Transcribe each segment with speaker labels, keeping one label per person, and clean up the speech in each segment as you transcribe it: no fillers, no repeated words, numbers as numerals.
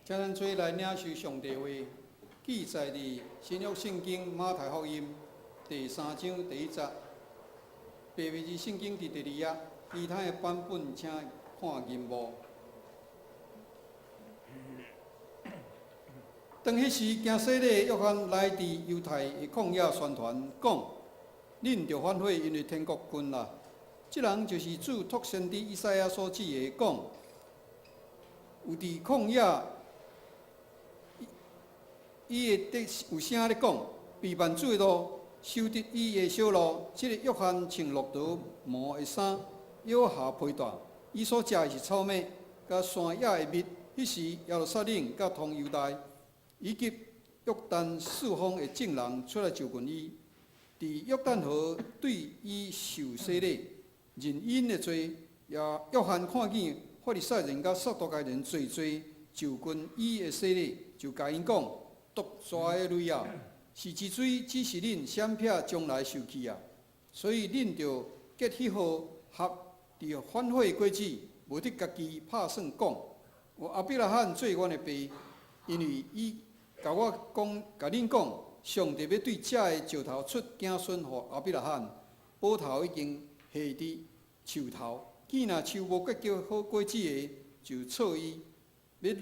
Speaker 1: 请咱做来领受上帝话，记载伫新约圣经马太福音第3章第1节。白话字圣经伫第2页，其他的版本请看银幕。当迄时，行洗礼的约翰来伫犹太的旷野宣传，讲：恁着反悔，因为天国近啦。即人就是主托先知以赛亚所指的，讲有伫旷野，伊会有声咧讲，避万主的路，修直伊的小路。即个约翰穿骆驼毛的衫，腰下披带，伊所食的是草莓，甲山野的蜜。迄时，耶路撒冷甲同犹大，以及约旦四方的众人出来就近伊，伫约旦河对伊受洗礼，认因的罪。约翰看见法利赛人甲撒都该人做就近伊的洗礼，就甲因讲：毒蛇的类啊，是之水，只是恁闪撇将来受气啊。所以恁着结迄号合伫反悔果子，无得家己拍算讲。有亚伯拉罕做阮的爸，因为伊甲我讲，甲恁讲，上帝要对遮的石头出子孙予亚伯拉罕。宝头已经下伫树头，见若树无结好果子的，就错伊，要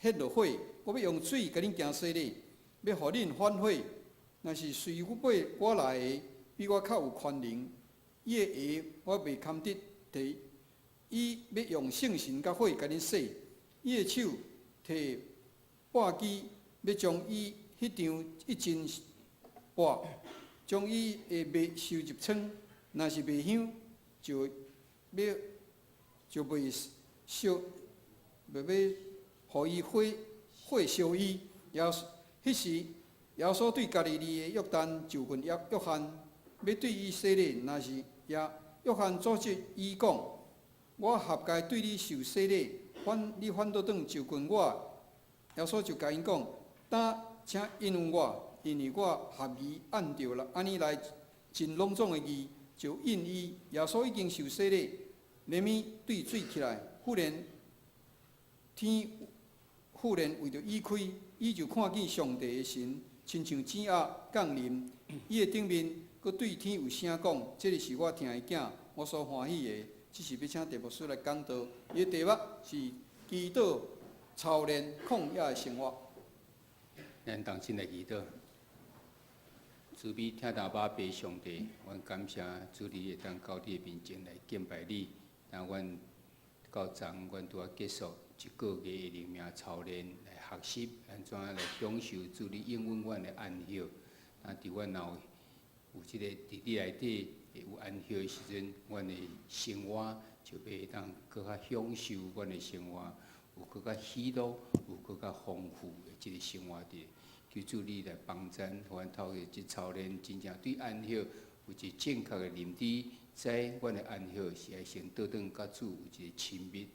Speaker 1: 迄落火。我要用水甲恁行洗礼，要互恁反悔。若是随我来的，比我较有权能，伊的鞋我袂堪得摕。伊要用圣神甲火甲恁洗。伊的手摕簸箕，要将伊迄张一斤簸，将伊的麦收入仓。若是袂香，就袂烧，袂互伊火烧伊。迄时，耶稣对加利利的约旦就近约翰，要对伊洗礼。若是约翰阻止伊讲：我合该对你受洗礼。你反倒转就近我，耶稣就甲因讲：当请应允我，因为我合宜按照安尼来真隆重的义，就应伊。耶稣已经受洗礼，连咪对水起来，天忽然为着伊开，伊就看见上帝的神，亲像剪鸭降临。伊的顶面，佮对天有声讲：这是我听的囝，我所欢喜的。只是要请题目师来讲道，伊的题目是祈祷操练旷野的生活。
Speaker 2: 咱同心来祈祷，慈悲听大巴爸上帝，阮感谢主你会当到你的面前来敬拜你。但阮到昨阮拄啊结束一个月的灵命操练，来学习安怎来享受主你应允阮的安息。啊，伫阮若有即个伫你内底。有安息的时阵，阮的生活就会当搁较享受阮的生活，有搁较喜乐，有搁较丰富的即个生活伫。求主你来帮助，互阮透过即操练，真正对安息有一个正确的认知，知阮的安息是爱先倒转甲主有一个亲密、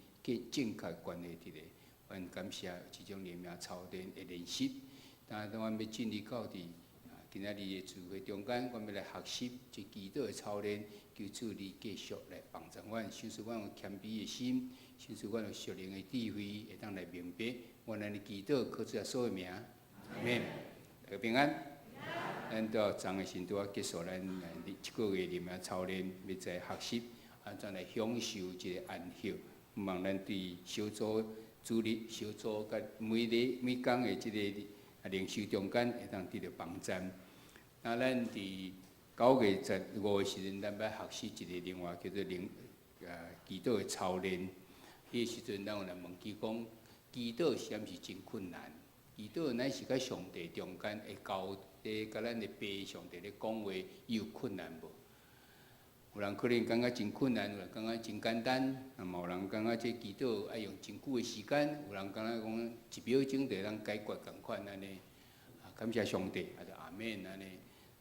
Speaker 2: 正确关系伫咧。阮感谢即种灵命操练的练习，当阮要进入到伫。今仔日的聚会中间，阮要来学习即祈祷的操练，求主你继续来帮助阮，显示阮有谦卑的心，显示阮有属灵的智慧，会当来明白阮安尼祈祷，靠主耶稣的名，阿免。大家平安。咱到昨个时拄啊结束咱一个月里面操练，要再学习安怎来享受即个安息。希望咱对小组、主日小组甲每工的即个灵修中间会当得到帮助。那咱伫9月15的时阵，咱要学习一个另外叫做祈祷的操练。迄个时阵，咱有来问伊讲，祈祷是毋是真困难？祈祷乃是甲上帝中间会交地，甲咱的爸上帝咧讲话，伊有困难无？有人可能感觉真困难，有人感觉真简单，那么有人感觉这祈祷爱用真久的时间，有人感觉讲1秒钟就通解决共款安尼。感谢上帝，啊，就阿免安尼。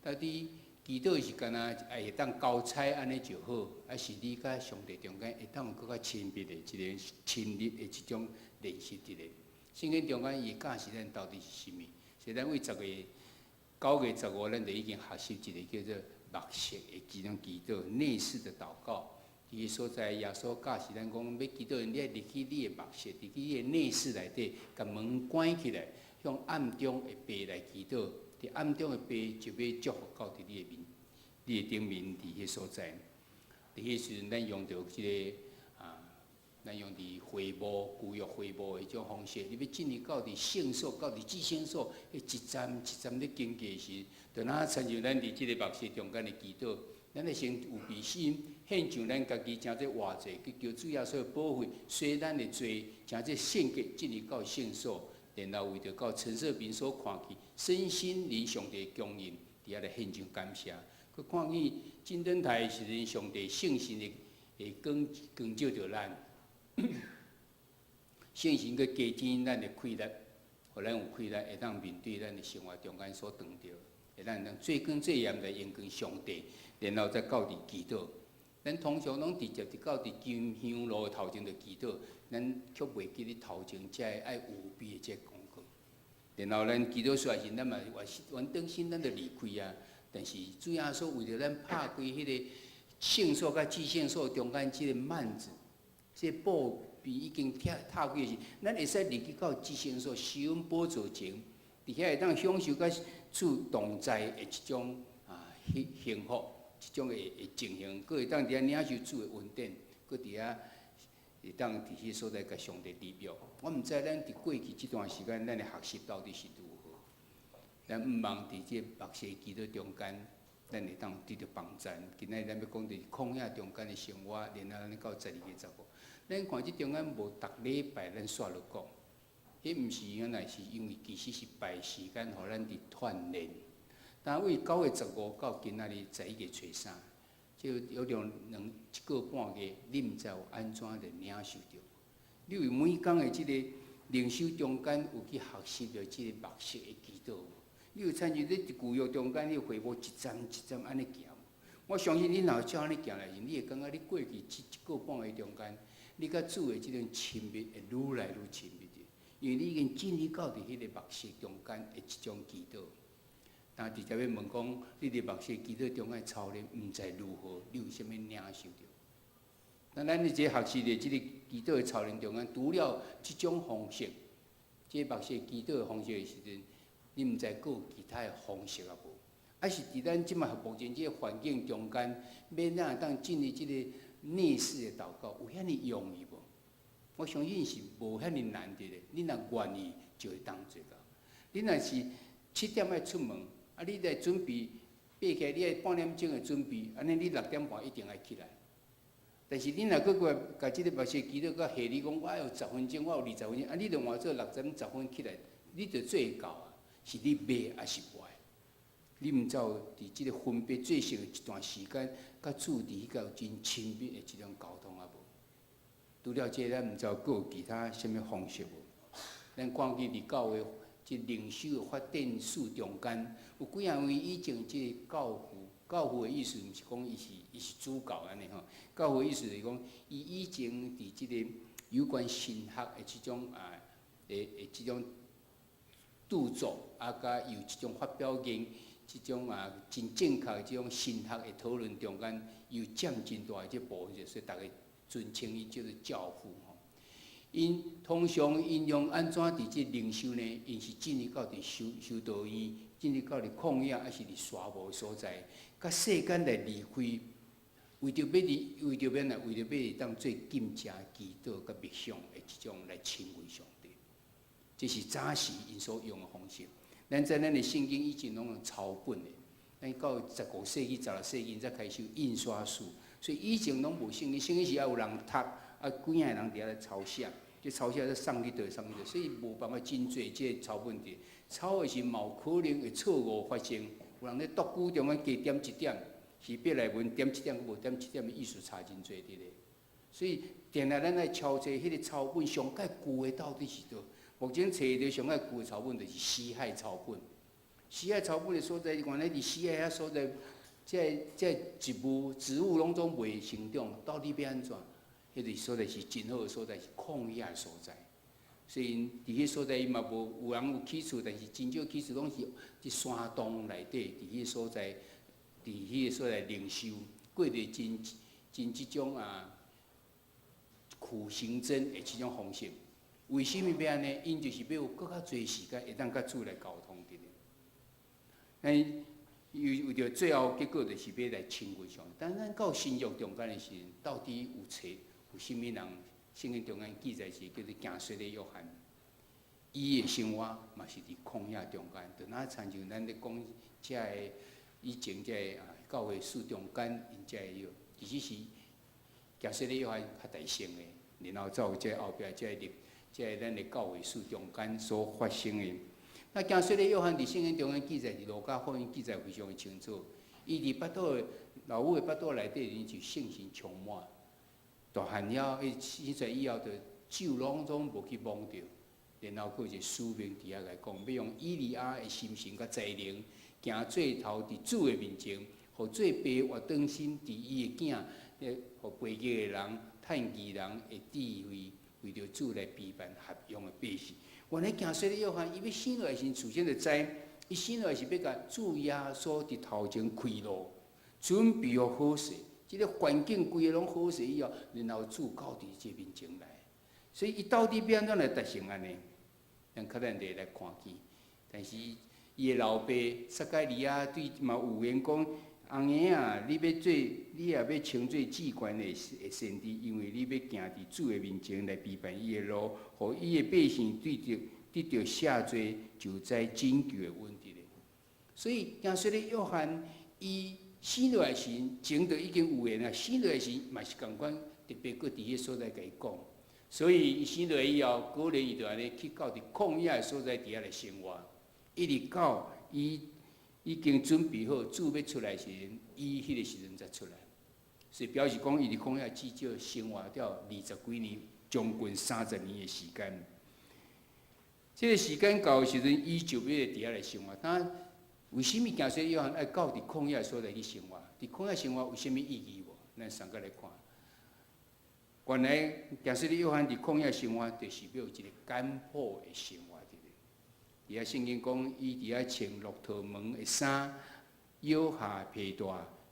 Speaker 2: 到底祈祷是干那会当交差安尼就好，还是你甲上帝中间会当更较亲密的一个亲密的一种联系伫咧？圣经中间伊教示咱到底是啥物？所以咱为9月15，咱就已经学习一个叫做默式的这种祈祷、内式的祷告。伫个所在，耶稣教示咱讲，要祈祷，你要入去你的密室，入去你的内室内底，甲门关起来，向暗中的爸来祈祷。伫暗中的爸就要祝福到伫你的面，你的顶面伫迄所在。伫迄时阵，咱用到即个咱用伫会幕、旧约会幕的迄种方式，你要进入到伫圣所、到伫至圣所，迄一站一站咧经过时，就哪亲像咱伫即个密室中间的祈祷，咱会先有备心，献上咱家己诚济活济，去求主耶稣保护，虽咱的罪诚济献给进入到圣所，然后为着到陈设平所看去，身心灵上帝供应，伫遐来献上感谢。佮看见金灯台时阵，上帝圣神会光照着咱。圣神佮加添咱的气力，互咱有气力，会当面对咱的生活中间所撞着，会当最光最严来迎向上帝，然后再到伫祈祷。咱通常拢直接伫到伫金香炉的头前就祈祷，咱却袂记咧头前才爱有备的这功课。然后咱祈祷出来时，咱嘛原当心咱就离开啊。但是主耶稣为着咱拍开迄个圣所甲至圣所中间即个幔子。这布被已经踏过时，咱会使入去到至圣所，受阮宝座前，伫遐会当享受甲主同在的一种幸福，一种的情形，佫会当伫遐领受主的恩典，佫伫遐会当伫迄所在甲上帝立约。我毋知咱伫过去这段时间，咱的学习到底是如何？咱毋茫伫这目视祈祷中间。咱会当得到帮助。今仔日咱要讲伫旷野中间的生活，然后咱到12月15。咱看即中间无逐礼拜咱煞落讲，迄毋是原来是因为其实是排时间，互咱伫锻炼。但为9月15到今仔日11月初3，就有2个半月，你毋知有安怎来领受着？你有每工的即个灵修中间有去学习着即个默识的祈祷？你有参与你伫旧约中间，你回步一站一站安尼行。我相信你若照安尼行来，你会感觉你过去1个半月中间，你甲主的即种亲密会愈来愈亲密的，因为你已经进入到伫迄个默识中间的一种祈祷。但直接要问讲，你伫默识祈祷中间操练，毋知如何，你有啥物领受着？那咱伫这学习的即个祈祷的操练中间，除了即种方式，即默识祈祷的方式的时阵。你毋知佫有其他的方式啊无？还是伫咱即卖目前即个环境中间，要哪会当进入即个内视的祷告，有遐尼容易无？我相信是无遐尼难的咧。你若愿意，就会当做到。你若是7点爱出门，啊，你来准备爬起来，你爱半点钟的准备，安尼你6点半一定爱起来。但是你若佫过甲即个目睭记到甲下你讲，我有10分钟，我有20分钟，啊，你着换做6点10分起来，你着做会到啊？是你买还是坏？你毋知有伫即个分别最少的一段时间，甲主伫迄个有真亲密的即种沟通啊无？除了这，咱毋知佫有其他什物方式无？咱看见伫教会即灵修的发展史中间，有几项位以前即个教父的意思，毋是讲伊是主教安尼吼。教父的意思是讲，伊以前伫即个有关神学的即种即种。著作啊，甲有即种发表言，即种真正确的即种神学的讨论中间，有占真大的即部分，所以大家尊称伊叫做教父吼。因通常因用安怎伫即灵修呢？因是进入到伫修道院，进入到伫旷野，还是伫沙漠所在，甲世间来离开，为着要当做敬虔、祈祷、甲默想的即种来亲近上帝。这是早时因所用的方式。咱在咱的圣经以前拢用抄本的，咱到15世纪、16世纪才开始有印刷术，所以以前拢无圣经，圣经是要有人读，啊，几啊人伫遐来抄写，这抄写再送去倒，所以无办法真侪这个抄本的。抄的是有可能会错误发生，有人咧读句中间加点一点，是笔内文点一点，无点一点的意思差真侪伫咧。所以定来咱来抄册迄个抄本上界旧的到底是倒？目前找到上界旧的抄本，就是死海抄本。死海抄本的所在，原来伫死海遐所在，这植物拢总袂成长，到底要安怎？迄个所在是真好的所在，是旷野的所在。所以伫迄所在伊嘛无有人有起厝，但是真少起厝拢是伫山洞内底，伫迄所在，伫迄个所在灵修，过着真真即种苦行僧的即种方式。为什么要安尼？因就是要有更较侪时间会当甲主来沟通的。咱为着最后结果就是要来亲近上帝。但咱到新约中间的时阵，到底有甚物人？圣经中间记载是叫做行水的约翰，伊的生活嘛是伫旷野中间，就哪亲像咱咧讲遮个以前遮个教会史中间因遮个约，其实是行水的约翰较大声的，然后才有遮后壁遮个咱的教会史中间所发生的。那行水的约翰伫圣经中间记载，伫路加福音记载非常的清楚，伊伫巴肚老母的巴肚内底已经是圣神充满。大汉了，伊出来以后，就酒拢无去摸着，然后佫一个使命伫遐来讲，要用以利亚的心神甲才能，行最头伫主的面前，互做爸活当心伫伊的囝，互背逆的人、趁义人的智慧，为着主来陪伴合用的百姓。原来行水的约翰，伊要生落来时，首先就知，伊生落来是要甲主耶稣伫头前开路，准备好势。即个环境规个拢好势以后，然后主到伫这面前来，所以伊到底要安怎来达成安尼？咱较咱得来看见。但是伊的老爸撒该利亚对嘛有言讲：翁爷啊，你也要称做至悬的先知，因为你要行伫主的面前来陪伴伊的路，互伊的百姓得到赦罪，就在拯救的问题咧。所以行水的约翰，伊生落来时，前就已经有诶啦。生落来时嘛是共款，特别搁伫迄所在甲伊讲。所以伊生落来以后，果然伊就安尼去到伫旷野诶所在伫遐来生活，一直到伊已经准备好主要出来时阵，伊迄个时阵才出来。所以表示讲，伊伫旷野至少生活了20几年，将近30年诶时间。这个时间到诶时阵，伊就要伫遐来生活。为什么行水约翰爱到伫旷野所在去生活？伫旷野生活有啥物意义无？咱三个来看。原来行水约翰伫旷野生活，就是要有一个简朴的生活。伫遐圣经讲，伊伫遐穿骆驼毛的衫，腰下披带，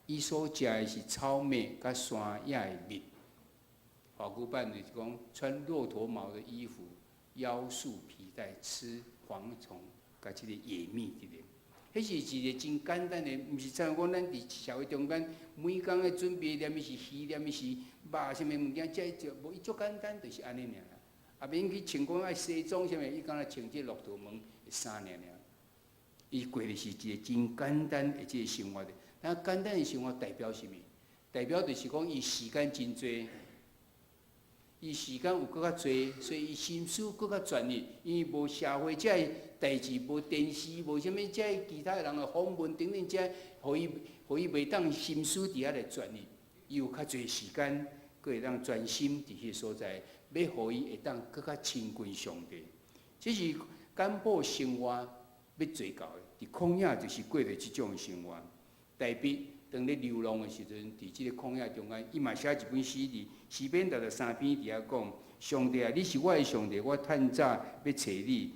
Speaker 2: 伊所食的是草莓甲山野的蜜。华古版就是讲，穿骆驼毛的衣服，腰束皮带，吃蝗虫甲即个野蜜之类。迄是一个真简单的，毋是像讲咱伫社会中间，每工的准备念伊是鱼，念伊是肉，啥物物件食一食，无伊足简单，就是安尼尔。也免去穿讲爱西装啥物，伊敢若穿即骆驼毛的衫尔。伊过的是一个真简单的即个生活的。但简单的生活代表啥物？代表就是讲伊时间真多，伊时间有搁较多，所以伊心思搁较专一，因为无社会遮个代志，无电视，无啥物遮个其他人的访问等等遮，互伊袂当心思伫遐来专一，伊有较侪时间，佫会当专心伫迄个所在，要互伊会当搁较亲近上帝。这是简朴生活要做到的，伫旷野就是过着即种生活。大笔当咧流浪的时阵，伫即个旷野中间，伊嘛写一本诗伫诗篇63篇伫遐讲：上帝啊，你是我的上帝，我趁早要找你。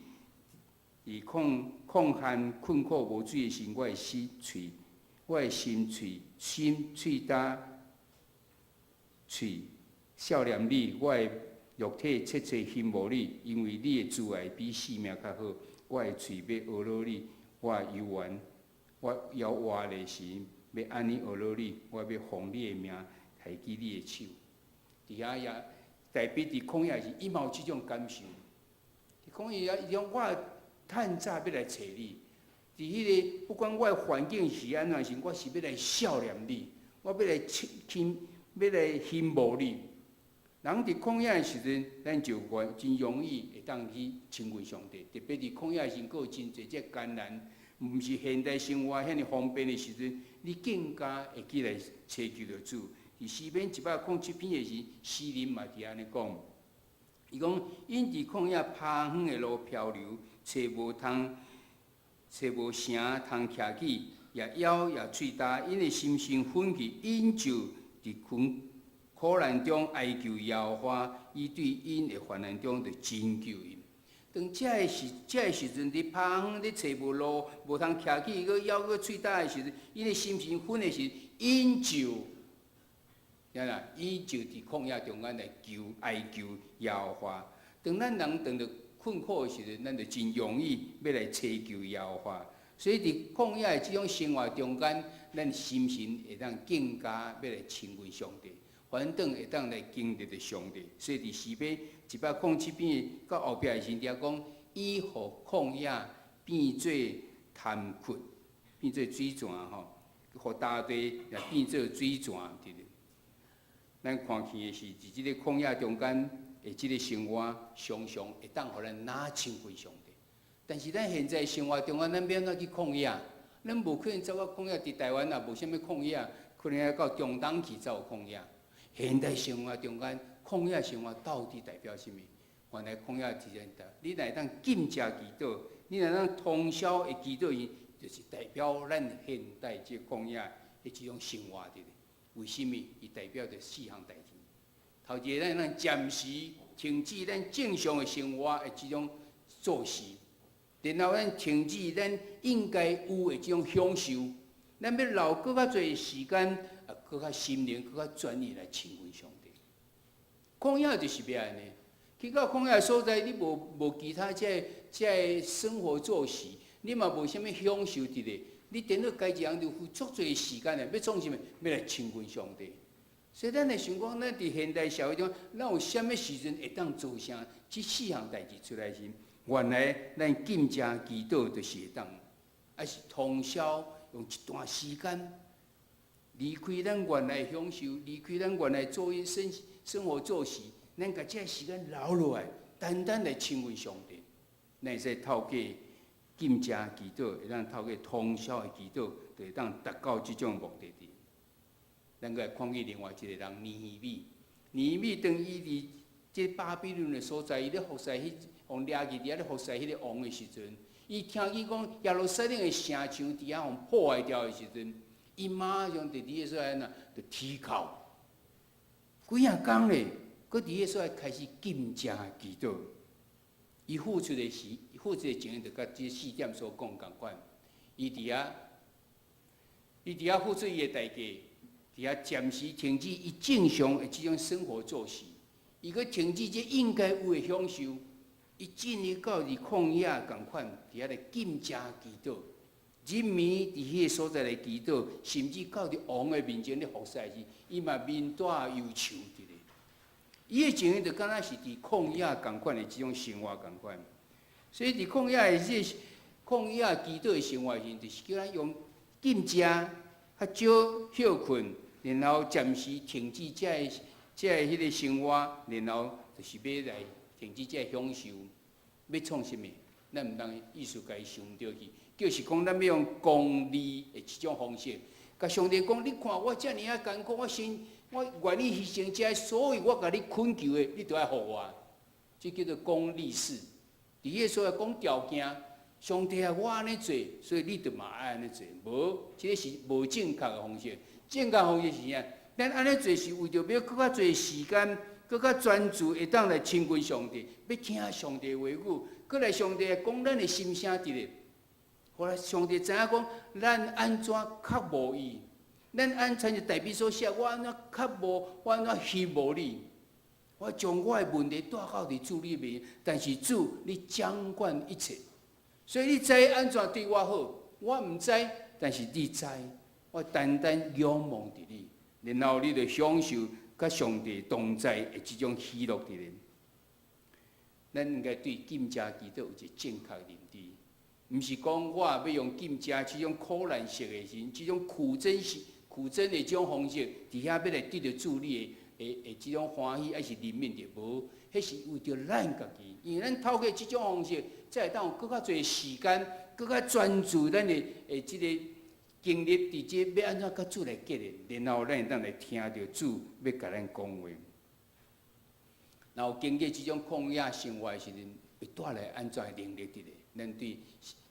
Speaker 2: 伫旷旱困苦无水的时，我的心喙焦喙少念你，我的肉体切羡慕你，因为你的慈爱比性命较好。我的喙要学乐你，我摇活的时要安尼学乐你，我要奉你的名，抬举你的手。伫遐也代表伫旷野时，伊嘛有即种感受。伫旷野伊讲我趁早要来找你，伫迄个不管我的环境是安怎时，我是要来少念你，我要来羡慕你。人伫旷野的时阵，咱就真容易会当去亲近上帝，特别伫旷野的时，佫有真侪只艰难，毋是现代生活遐尼方便的时阵，你更加会去来找求着主。伫诗篇107篇的时，诗人嘛伫安尼讲，伊讲因伫旷野趴远的路漂流，找无城通徛起，也枵也喙焦，因的心神奋起，因就伫苦难中哀求耶和华，伊对因的患难中就拯救因。当这个时阵，伫趴远咧找无路，无通徛起，佫枵佫喙焦的时阵，因的心神奋的时，因就听啦，伊就伫旷野中间来哀求耶和华。当咱人当着困苦的时阵，咱就真容易要来祈求耶和华。所以伫旷野的即种生活中间，咱心神会当更加要来亲近上帝，反正会当来经历着上帝。所以伫诗篇107篇到后壁的时阵，讲伊互旷野变做潭窟，变做水泉吼，互大地也变做水泉，对不？咱看见的是，伫即个旷野中间的即个生活，常常会当互咱哪亲近上帝。但是咱现在生活中间，咱免哪去旷野，咱无可能走到旷野。伫台湾也无啥物旷野，可能要到中东去才有旷野。现代生活中间，旷野生活到底代表什么？原来旷野是啥？你若会当禁食祈祷，你若当通宵的祈祷，就是代表咱现代即旷野的即种生活的。为什么？伊代表着4项代志。头一个，咱暂时停止咱正常的生活的即种作息，然后咱停止咱应该有的即种享受，咱要留更较侪时间，更较心灵、更较专一来亲近上帝。旷野就是要安尼，去到旷野的所在，你无其他即生活作息，你嘛无啥物享受伫咧。你等到家己人就付足侪时间咧，要创啥物？要来亲近上帝。所以咱来想讲，咱伫现代社会中，咱有啥物时阵会当做啥？这4项代志出来时，原来咱禁食祈祷就是会当，还是通宵用一段时间离开咱原来享受，离开咱原来做生活作息，咱甲这时间留落来，单单来亲近上帝，咱会使透过禁食祈祷，会当透过通宵的祈祷，就会当达到即种目的地。咱个看见另外一个人尼希米，尼希米当伊伫即巴比伦的所在，伊咧服侍互掠去，伫遐咧服侍迄个王的时阵，伊听见讲耶路撒冷的城墙伫遐互破坏掉的时阵，伊马上伫迄个所在就啼哭，几啊天咧，佮伫迄个所在开始禁食祈祷。伊付出的钱，就甲即4点所讲共款。伊伫遐付出伊的代价，伫遐暂时停止伊正常的即种生活作息，伊佮停止即应该有的享受，伊进入到伫旷野共款，伫遐来禁食祈祷，入眠伫迄个所在来祈祷，甚至到伫王的面前咧服侍时，伊嘛面带忧愁伫咧。伊的情形就敢若是伫旷野共款的即种生活共款，所以伫旷野的即旷野祈祷的生活时，就是叫咱用禁食、较少休困，然后暂时停止这迄个生活，然后就是要来停止这享受，要创什么？咱毋通意思甲伊想着去，就是讲咱要用公义的即种方式，甲上帝讲：你看我遮尔啊艰苦，我愿意牺牲这，所以我甲你恳求的，你都要互我。这叫做公利事。伫迄所讲条件，上帝啊，我安尼做，所以你就嘛爱安尼做。无，这是无正确的方式。正确方式是啥？咱安尼做是为着要更较侪时间，更较专注，会当来亲近上帝，要听上帝话语，搁来上帝讲咱的心声伫咧。后来上帝知影讲，咱安怎较无伊？咱安参就代笔所写，我安怎较无，我安怎虚无你？我将我的问题带到伫主里面，但是主你掌管一切，所以你知安怎对我好，我毋知，但是你知，我单单仰望伫你，然后你就享受甲上帝同在的即种喜乐伫咧。咱应该对禁食祈祷有一个正确认知。毋是讲我要用禁食即种苦难式的人，即种苦真的即种方式，伫遐要来得到主你的即种欢喜，还是人民的无？迄是为着咱家己，因为咱透过即种方式，才会当有更较侪时间，更较专注咱的即个经历，伫即要安怎甲主来结连，然后咱会当来听着主要甲咱讲话。然后经过即种旷野生活的时阵，会带来安怎的能力伫咧？咱对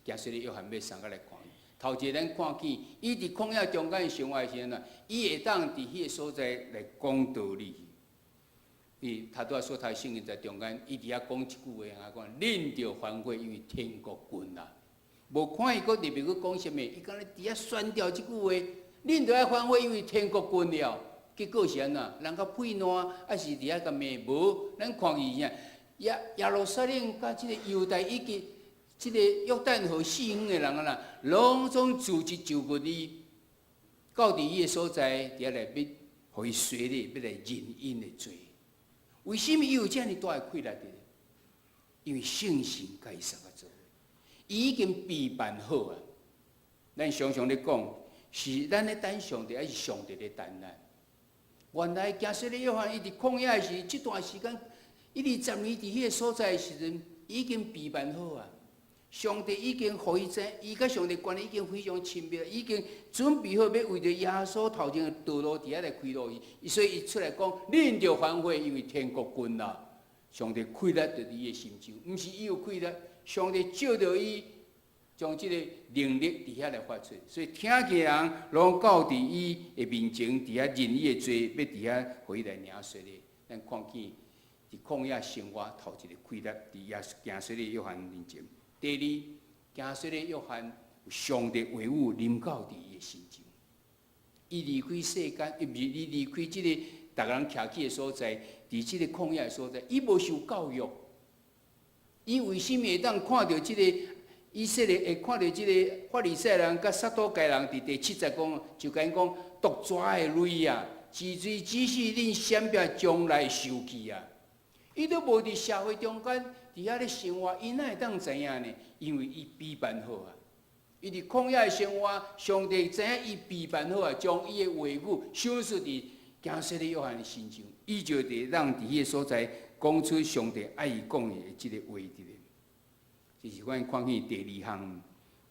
Speaker 2: 假设的约翰要三个来看。头一个咱看见，伊伫旷野中间生活的时阵啊，伊会当伫迄个所在来讲道理。伊头拄仔所读圣经在中间，伊伫遐讲一句话，讲恁着反悔，因为天国近啦。无看伊搁特别去讲什么，伊敢若伫遐宣调即句话，恁着爱反悔，因为天国近了。结果是安怎？人较配烂，还是伫遐甲骂？无，咱看伊啥？耶路撒冷甲即个犹太以及即个约旦河四方的人啊啦，拢总组织就过伊，到伫伊的所在，伫遐来要，互伊洗礼，要来认因的罪。为什么伊有遮尔大的气力的？因为圣神甲伊相合做，伊已经备办好啊。咱常常咧讲，是咱咧等上帝，还是上帝咧等咱？原来加西利约翰伊伫旷野的时，这段时间。120年伫迄个所在的时阵，已经备办好啊！上帝已经互伊知，伊甲上帝关系已经非常亲密，已经准备好要为着耶稣头前的道路伫遐来开路伊，所以伊出来讲：恁着反悔，因为天国近啦。上帝开力着伫伊的心中，毋是伊有开力，上帝照着伊将即个能力伫遐来发出，所以听起人拢到伫伊的面前，伫遐认伊的罪，要伫遐互伊来领洗咧。咱看见。伫旷野生活头一个开力，伫行洗礼约翰面前。第二，行洗礼约翰有上帝话语临到伫伊的心中。伊离开世间，伊离开即个逐个人徛起的所在，伫即个旷野的所在，伊无受教育。伊为什么会当看到即个以色列会看到即个法利赛人甲撒都该人伫第70讲，就甲因讲毒蛇的蕊啊，是水只是恁闪避将来受气啊。伊都无伫社会中间，伫遐咧生活，伊哪会当知影呢？因为伊备办好啊！伊伫旷野的生活，上帝知影伊备办好啊，将伊的话语赏赐伫行洗礼约翰的心中，伊就伫让伫迄个所在讲出上帝爱伊讲的即个话伫咧。这是阮看见第2项，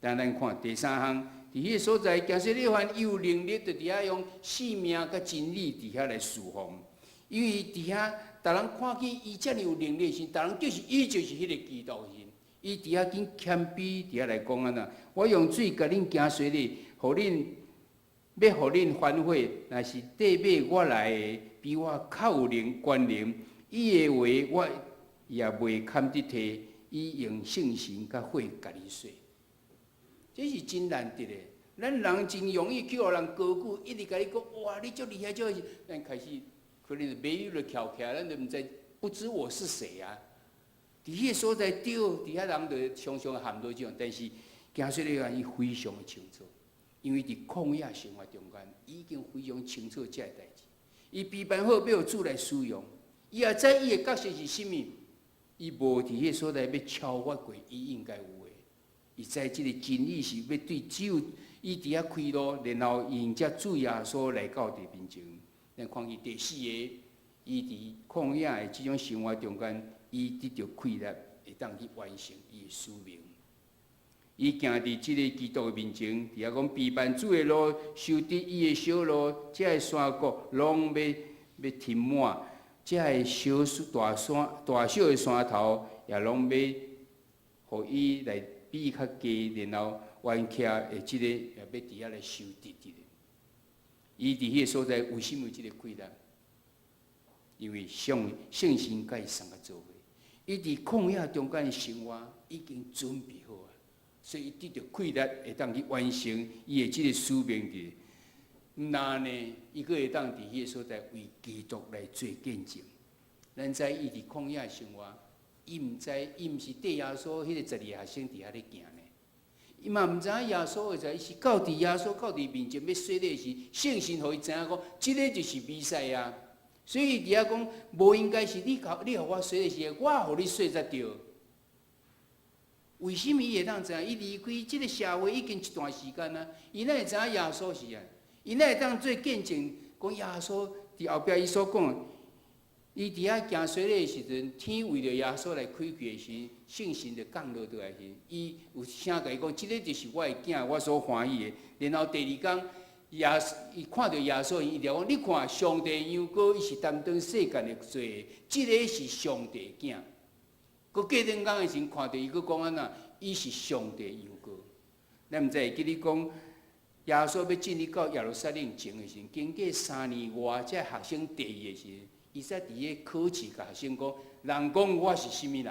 Speaker 2: 但咱看第3项，伫迄个所在行洗礼约翰有能力，就伫遐用性命甲真理伫遐来侍奉，因为伫遐。逐人看见伊遮尔有能力时，逐人就是伊就是迄个基督时，伊伫遐紧谦卑，伫遐来讲安那，我用水甲恁行洗礼，互恁要互恁反悔，若是缀尾我来的，比我较有权能，伊的话我也袂堪得摕，伊用圣神甲火甲你说，这是真难得的。咱人真容易去互人高举，一直甲你讲，哇，你足厉害，足咱开始。可能是美语就翘起来，咱就毋知不知我是谁啊！伫迄个所在对，伫遐人就常常含到这种，但是行洗礼约翰伊非常的清楚，因为伫旷野生活中间已经非常清楚这个代志。伊备办好要主来使用，伊也知伊的角色是甚物，伊无伫迄个所在要超越过伊应该有的。伊知即个真理是要对只有伊伫遐开路，然后用这主耶稣来到伫面前。咱看见第4个，伊伫旷野的即种生活中间，伊得到气力，会当去完成伊的使命。伊行伫即个基督的面前，伫遐讲备办主的路，修直伊的小路，遮个山谷拢要填满，遮个大小的山头也拢要，互伊来比较低，然后弯曲的即个也要伫遐来修直直。伊伫迄个所在，为什么有即个气力？因为圣神甲伊相合做伙，伊伫旷野中间的生活已经准备好啊，所以伊得到气力，会当去完成伊的即个使命伫。那呢，伊阁会当伫迄个所在为基督来做见证。咱知伊伫旷野生活，伊毋知，伊毋是缀耶稣迄个12个学生伫遐咧行。伊嘛毋知影耶稣会知，伊是到伫耶稣到伫面前要洗礼时，圣神互伊知影讲，即个就是弥赛亚。所以伊伫遐讲，无应该是你互我洗礼时，我互你洗才对。为什么伊会当知影？伊离开即个社会已经一段时间啊，伊哪会知影耶稣是啊？伊哪会当做见证，讲耶稣伫后壁伊所讲。伊伫遐行洗礼的时阵，天为着耶稣来开启的时，圣神就降落倒来时，伊有声甲伊讲，即个就是我的囝，我所欢喜的。然后第2天，伊看到耶稣，伊就讲：你看，上帝羊羔，伊是担当世间的罪，即个是上帝的囝。佮过两天的时，看到伊佮讲安那，伊是上帝的羊羔。咱毋知会记你讲，耶稣要进入到耶路撒冷前的时，经过3年外，这学生第2的时。伊才伫个考试甲学生讲，人讲我是甚物人？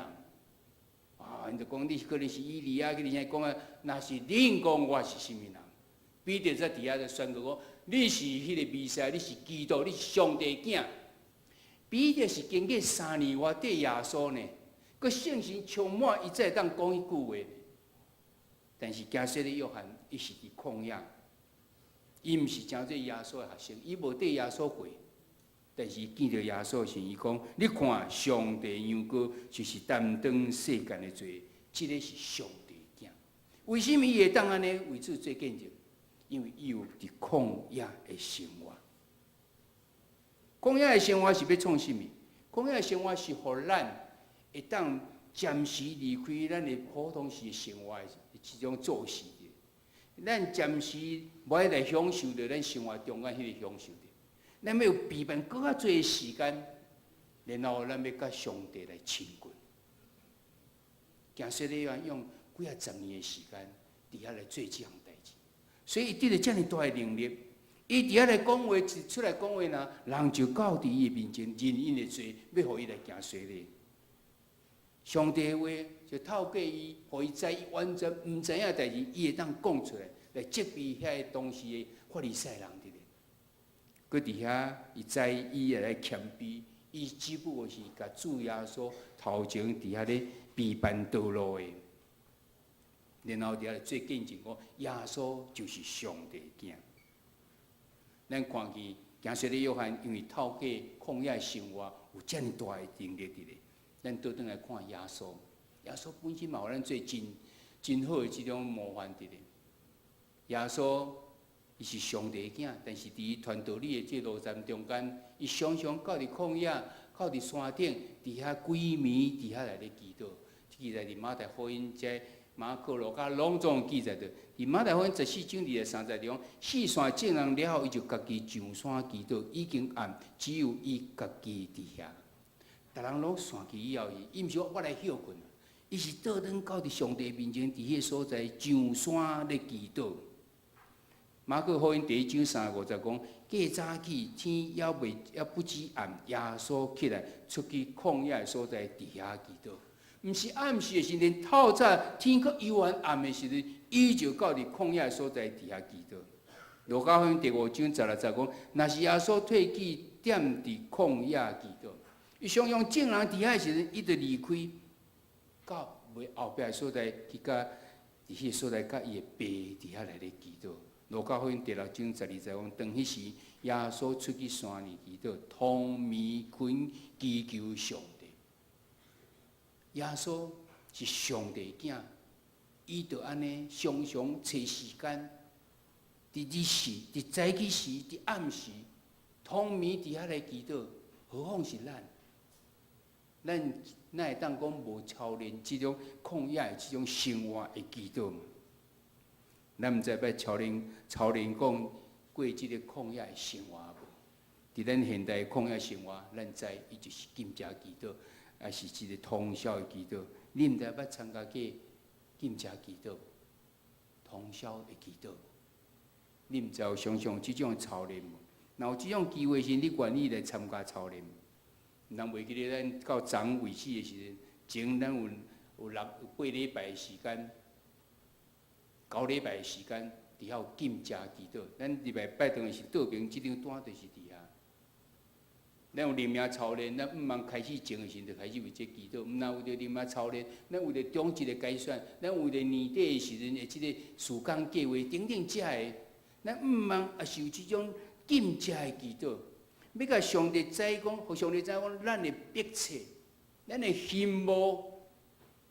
Speaker 2: 啊，因就讲你可能是以利亚，可能讲啊，若是恁讲我是甚物人？彼得才伫遐就宣告讲，你是迄个弥赛，你是基督，你是上帝囝。彼得是经过3年外对耶稣呢，佮圣神充满，伊才会当讲迄句话。但是加说的约翰，伊是伫旷野，伊毋是真做耶稣的学生，伊无对耶稣过。但是见到耶稣时，伊讲：你看，上帝羊羔就是担当世间的罪，即个是上帝囝。为什么伊会当安尼为主做见证？因为伊有伫旷野的生活。旷野的生活是要创什么？旷野的生活是互咱会当暂时离开咱的普通时生活的一种作息的。咱暂时无爱来享受着咱生活中间迄个享受的。咱要有陪伴更较多的时间，然后咱要甲上帝来亲近。行说咧用几10年的时间，伫遐来做这项代志，所以伊得了遮尔大的能力。伊伫遐来讲话，出来讲话呢，人就到伫伊面前，认因的罪，要互伊来行说咧。上帝的话就透过伊，互伊知伊完全毋知影的代志，伊会当讲出来，来责备遐个当时的法利赛人的。佮伫遐，伊知伊会来谦卑，伊只不过是甲主耶稣头前伫遐咧陪伴道路的，然后伫遐做见证讲，耶稣就是上帝囝。咱看见行说的约翰，因为透过旷野生活有遮尔大的能力伫咧，咱倒转来看耶稣，耶稣本身嘛有咱做真好的即种模范伫咧。耶稣伊是上帝的囝，但是伫伊传道理的即路站中间，伊常常到伫旷野，到伫山顶，伫遐鬼迷，伫遐来咧祈祷。记载伫马太福音这马可、路加拢总记载着。伫马太福音14章30地方，四山众人了后，伊就家己上山祈祷，已经暗，只有伊家己伫遐。逐人拢散去以后，伊毋是我来休困，伊是倒转到伫上帝面前，伫迄个所在上山咧祈祷。马可福音1章350讲，过早起天也不知暗，耶稣起来出去旷野的所在，伫遐祈祷。毋是暗时的时阵，透早天阁幽暗暗的时阵，伊就到伫旷野的所在伫遐祈祷。路加福音5章16讲，若是耶稣退去踮伫旷野祈祷，伊常常众人伫遐的时阵，伊就离开，到后壁的所在去甲伫迄个所在，甲伊的爸伫遐来咧祈祷。路加福音6章12讲，当迄时耶稣出去山里祈祷，通暝困祈求上帝。耶稣是上帝囝，伊就安尼常常找时间，伫日时、伫早起时、伫暗时，通暝伫遐来祈祷。何况是咱？咱哪会当讲无操练即种旷野的即种生活的祈祷嘛？咱毋知要操练讲过即个旷野的生活无？伫咱现代的旷野生活，咱知伊就是禁食祈祷，也是一个通宵的祈祷。你毋知要参加过禁食祈祷、通宵的祈祷？你毋知有常常即种操练无？若有即种机会时，你愿意来参加操练？人袂记得咱到昨为止的时阵，前咱有8礼拜的时间。9礼拜的时间，伫遐有禁食祈祷。咱礼拜拜堂是倒边即张单，就是伫遐。咱有灵命操练，咱毋茫开始前的时阵，就开始为这祈祷。毋但为着灵命操练，咱为着中级的改选，咱为着年底的时阵的即个时间计划等等遮个，咱毋茫也是有即种禁食的祈祷。要甲上帝知讲，互上帝知讲，咱的迫切，咱的心慕。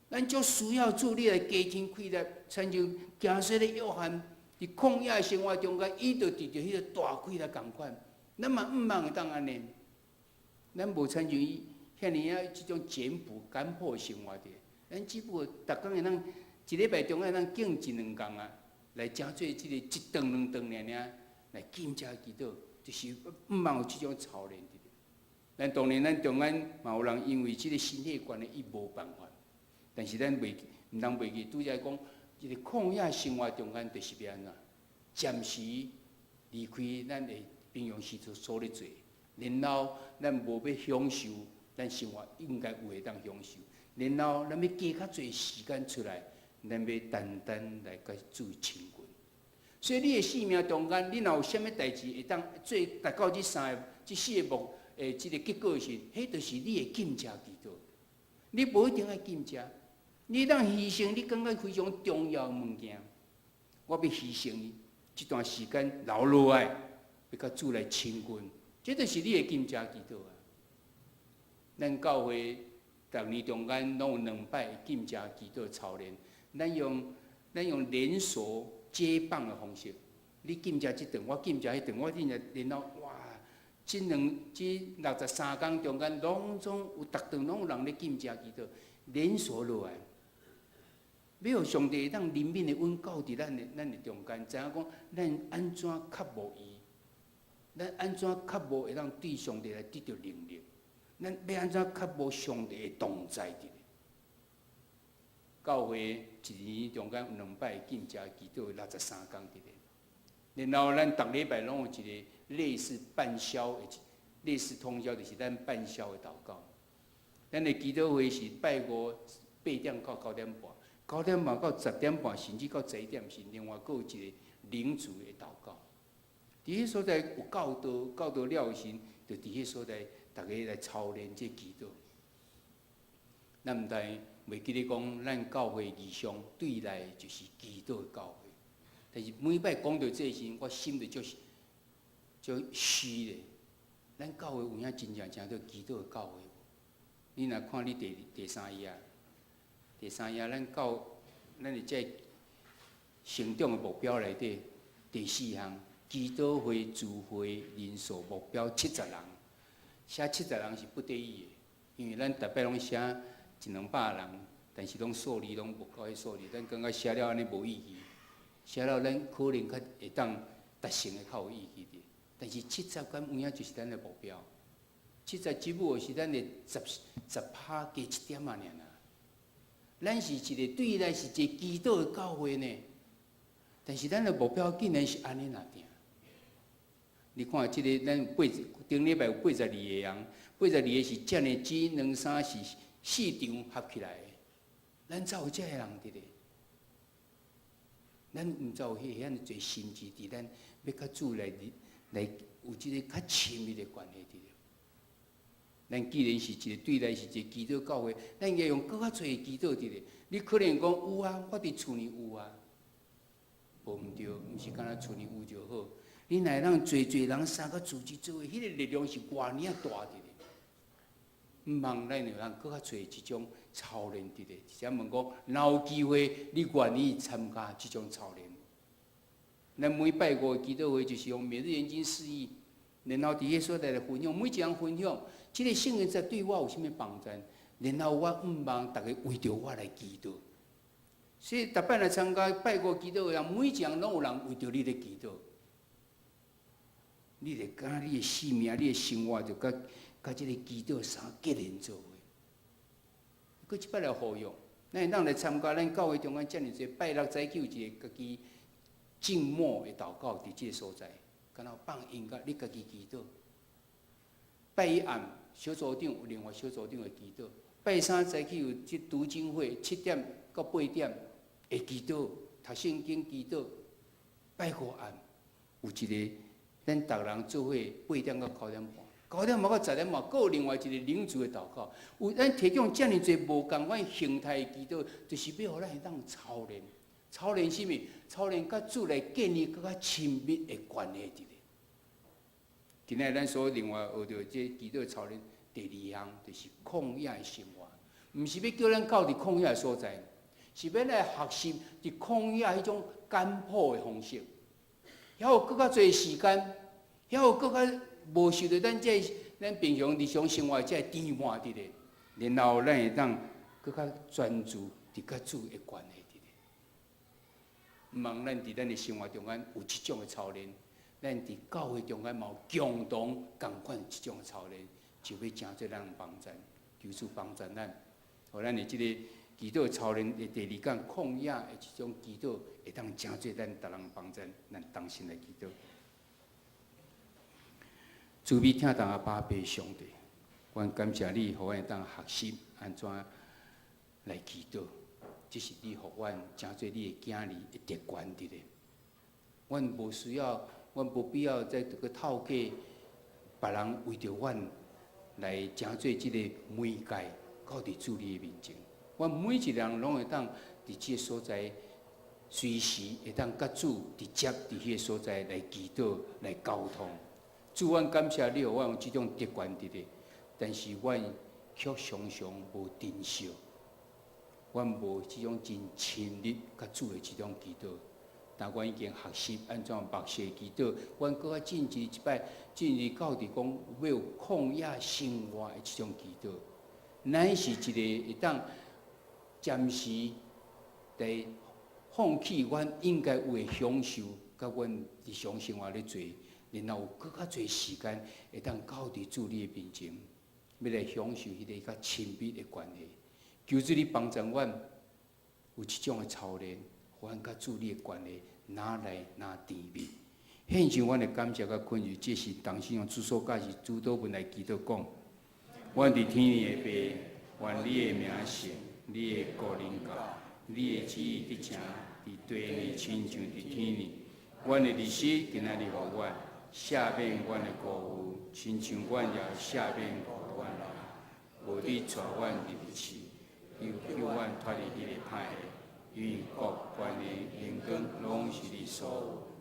Speaker 2: 咱足需要主你来加添开力，亲像行说的约翰伫旷野生活中间，伊就得着迄个大开力共款。咱嘛毋茫会当安尼，咱无亲像伊遐尔啊即种简朴的生活的，咱只不过逐工会当一礼拜中间当敬1-2工啊，来诚做即个1顿2顿尔来禁食祈祷，就是毋茫有即种操练的。咱当然咱中间嘛有人因为即个身体关系，伊无办法。但是咱毋通袂记，拄则讲，即个旷野生活中间，就是要安怎？暂时离开咱的平常时所咧做，然后咱无要享受咱生活应该有诶当享受，然后咱要加较侪时间出来，咱要单单来甲主亲近。所以你的生命中间，你若有啥物代志会当做达到这四个这个结果时，迄就是你的禁食祈祷。你无一定爱禁食，你当牺牲你感觉非常重要的物件。我要牺牲这段时间留落来，要甲主来亲近，这就是你的禁食祈祷啊。咱教会逐年中间拢有2摆禁食祈祷操练，咱用连锁接棒的方式，你禁食这顿，我禁食迄顿，我禁食，然后哇，这63天中间，拢总有逐顿拢有人咧禁食祈祷，连锁落来，要互上帝会当灵敏的温教伫咱的中间，知影讲咱安怎较无伊，咱安怎较无会当对上帝来得到能力。咱要安怎较无上帝的同在伫咧？教会一年中间有2摆禁食祈祷63天伫咧，然后咱逐礼拜拢有一个类似半宵的、类似通宵，就是咱半宵的祷告。咱的祈祷会是拜5 8点到9点半，9点半到10点半，甚至到11点是另外佫有一个灵主的祷告。伫迄所在有教导了时，就伫迄所在。大家来操练这祈祷，咱毋但袂记咧讲，咱教会义上对来就是祈祷的教会。但是每摆讲到这时，我心就就虚咧。咱教会有影真正对祈祷的教会无？你若看你第3页，咱的这成长的目标内底，第4项，祈祷会聚会人数目标70人。写70人是不得已的，因为咱逐摆拢写100-200人，但是拢数字拢无够迄数字，咱感觉写了安尼无意义。写了咱可能较会当达成的较有意义的。但是70敢有影就是咱的目标，70只不过是咱的10%加1点啊尔啦。咱是一个对伊来是一个祈祷的教会呢，但是咱的目标竟然是安尼定。你看，这个咱顶礼拜有82个人，82个是占的1、2、3、4场合起来的，咱才有这个人伫咧。咱毋才有遐尼侪心志伫咱要甲主来有即个较亲密的关系伫咧。咱既然是一个对来是一个祈祷教会，咱应该用更较侪的祈祷伫咧。你可能讲有啊，我伫厝里有啊，无毋对，毋是干那厝里有就好。你若让侪人三个组织做伙，迄个力量是偌尔大伫咧。毋通咱就让更较侪即种操练伫咧。只问讲，若有机会，你愿意参加即种操练？咱每拜5的祈祷会就是用每日研经释义，然后伫迄所在来分享，每一人分享，即个圣言在对我有啥物帮助？然后我毋望大家为着我来祈祷。所以逐摆来参加拜5祈祷的人，每一人拢有人为着你来祈祷。你着甲你的生命、你的生活，就甲即个祈祷相结连做伙。佮一摆来呼吁，咱会当来参加咱教会中间遮尔济拜6早起有一个家己静默的祷告伫即个所在，然后放音乐，你家己祈祷。拜1暗小组长有另外小组长的祈祷，拜3早起有即读经会7点到8点会祈祷，读圣经祈祷。拜5暗有一个。咱逐人做伙8点到9点半，9点半到10点半，佫有另外一个领主的祷告。有咱提供遮尔侪无共款形态的祈祷，就是要互咱会当操练。操练啥物？操练甲主来建立更较亲密的关系伫咧。今仔咱所另外学到这祈祷操练第2项，就是旷野的生活。毋是要叫咱到伫旷野的所在，是要来学习伫旷野迄种简朴的方式。还有更较侪时间，还有更较无受到咱平常日常生活这甜满伫咧，然后咱会当更较专注伫甲主的关系伫咧。毋望咱伫咱的生活中间有即种的操练，咱伫教会中间嘛有共同共款即种的操练，就要诚做咱的帮助，求主帮助咱，互咱的即个祈祷操练的第2讲旷野的一种祈祷，会当诚做咱逐人帮助，咱同心来祈祷。主必听当阿爸爸上帝，阮感谢你，互阮会当学习安怎来祈祷，这是你互阮诚做你的囝儿的特权伫咧。阮无需要，阮无必要在这个透过别人为着阮来成做即个媒介，到伫主你的面前。阮每一个人拢会当伫即个所在，随时会当甲主直接伫迄个所在来祈祷、来沟通。主，阮感谢你，阮有即种特权伫咧，但是阮却常常无珍惜，阮无即种真亲密甲主的即种祈祷。但阮已经学习安怎默写祈祷，阮搁较进一摆，进入到伫讲要有旷野生活的即种祈祷，乃是一个会当暂时来放弃阮应该有的享受，甲阮日常生活咧做，然后有搁较侪时间会当到伫主你的面前，要来享受迄个较亲密的关系。求主你帮助阮有即种的操练。阮甲主你的关系哪来哪甜蜜？献上阮的感谢甲困扰，这是当时用主所教是主祷文来祈祷讲：阮伫天的爸，愿你的名圣，你的国临到，你的旨意伫成，伫地里亲像伫天里。阮的日时今仔日互阮，赦免阮的过误，亲像阮也赦免过阮人。无你带阮入去，又救阮脱离迄个歹的。因国、权力、荣光，拢是你所有。